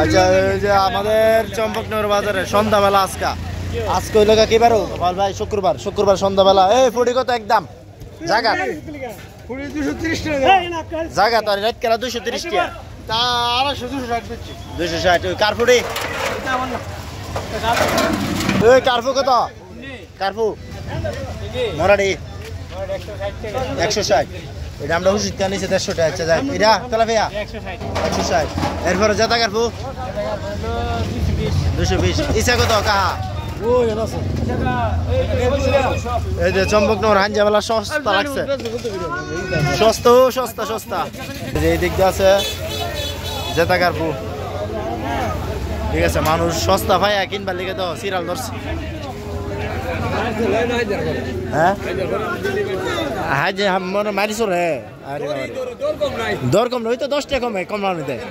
আচ্ছা, এই যে আমাদের চম্পকনগর বাজারে সন্ধ্যাবেলা আজকে হইল কি বারো ভাই? শুক্রবার সন্ধ্যাবেলা। এই ফুটি কত একদম জায়গা জায়গা তো রাত কেলা 230 টাকা, তা 260 কার ফুটি? ওই কারফু কত? কারফু মরাডি 160। এটা আমরা ওষুধ কেন নিচে 150 টাকা। আচ্ছা যাই, এটা তেলাপিয়া 160। এরপরে জেতা কারফু 220। ইসা কত কাহা? এই যে চম্পকনগর হাঞ্জাবেলা সস্তা লাগছে, সস্তা। এই দিক দিয়ে আছে জেতা কারফু। ঠিক আছে, মানুষ সস্তা ভাই কিনবার লিগে তো সিরিয়াল ধরছে। হ্যাঁ হ্যাঁ যে মনে মারিস রে, দর কম নয় তো 10 টাকা কমানো দেয়।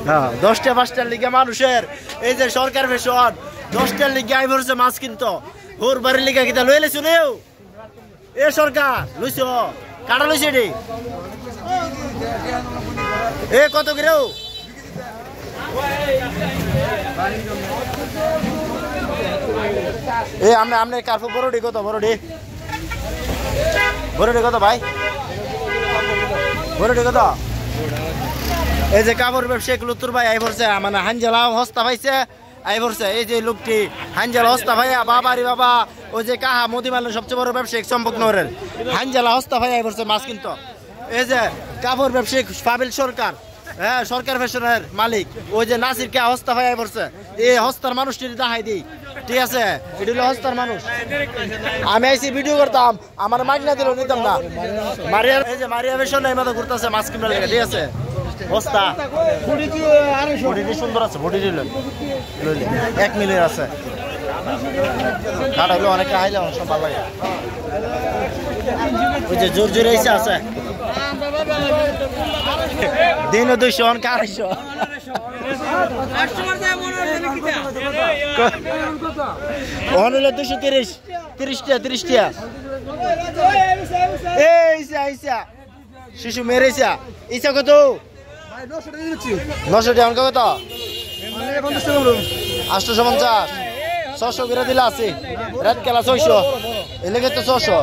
হ্যাঁ 10 টাকা 5 টাকার লিগে মানুষের এই যে সরকার বেশন 10 টাকার লিগে আই ভরছে মাছ কিনতো। হোর বাড়ির লিগে কিতা লই লেছো রে? এ সরকার লইছো কাটা লইছে রে? এ কত করে? এ আমনে কারফু বড়ডি কত? বড়ডি কত ভাই? বড়ডি কত? এই যে কাপড় ব্যবসায়িক লুতুর ভাই আই পড়ছে, মানে হাঞ্জালা হস্তা পাইছে আই পড়ছে। এই যে লোকটি হাঞ্জালা হস্তা ভাইয়া বাবারি বাবা, ওই যে কাহা মদিমালের সবচেয়ে বড় ব্যবসায়িক চম্পকনগরের হাঞ্জালা হস্তা ভাই আই পড়ছে মাছ কিনতো। এই যে কাপড় ব্যবসায়িক ফাবিল সরকার, হ্যাঁ সরকার ফ্যাশনের মালিক, ওই যে নাসির কে হস্তা ভাই আই পড়ছে। এই হস্তার মানুষটি দেখাই দিই, ঠিক আছে? এটা হলো হস্তার মানুষ। আমি আইসি ভিডিও করতাম, আমার মাগনা দিল নিতাম না। মারিয়ার এই যে মারিয়া ফ্যাশন এই মতো ঘুরতেছে মাছ কিনবার লেগে, ঠিক আছে? হস্তা বডিটি সুন্দর আছে, বডিটি লইল 1 মিলিয়ন আছে। কাটা হইলো অনেকে আইলে অনেক সব ভালো লাগে। ওই যে জোর এসে আছে দিন 200 অন 400 অনলে 230 30 টাকা। এইসা শিশু মেরেছা ইসা কত? 900 টাকা। অঙ্ক কত? 850 600 করে দিলে আছে। রাত কেলা 600 এলাকা তো 600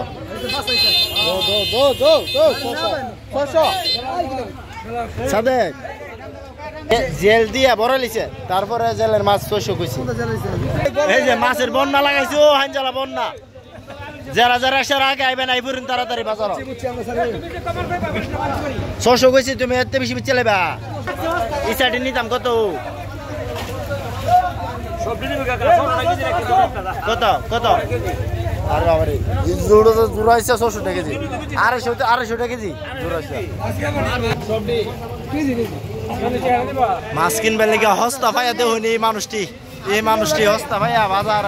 সাদে জেল দিয়া বড়ালিছে, তারপরে জেলের মাছ 600 কইছে। এই যে মাছের বন্যা লাগাইছো হাঞ্জালা বন্যা, যারা আসার আগে আইবেন আইপুরিন তাড়াতাড়ি বাজার 600 কইছি। তুমি এত বেশি চালাইবা? এই সাইডে নিতাম কত? কত? আরে বাবারে জোড়াইছে 600 টাকা কেজি, 250 টাকা কেজি জোড়াইছে। মাছ কিনবার লেগে হস্তা ভাইয়া দেহনি এই মানুষটি হস্তা ভাইয়া বাজার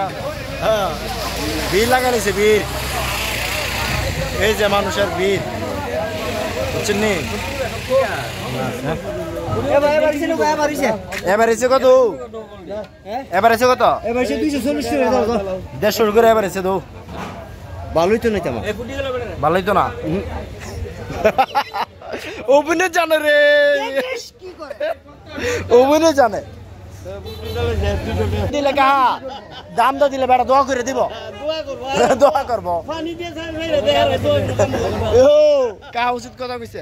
ভিড় লাগাইছে, ভিড়। এই যে মানুষের ভিড়, বুঝছেন নি? এবার এসে কত? 150 করে এবার এসে দো। ভালোই তো নাই, ভালোই তো না। ওপেনে জানে রে, ওপেনে জানে দিলে কাহা দাম তো দিলে বেড়া দোয়া করে দিব, দোয়া করবো। কাহা উচিত কথা কইছে।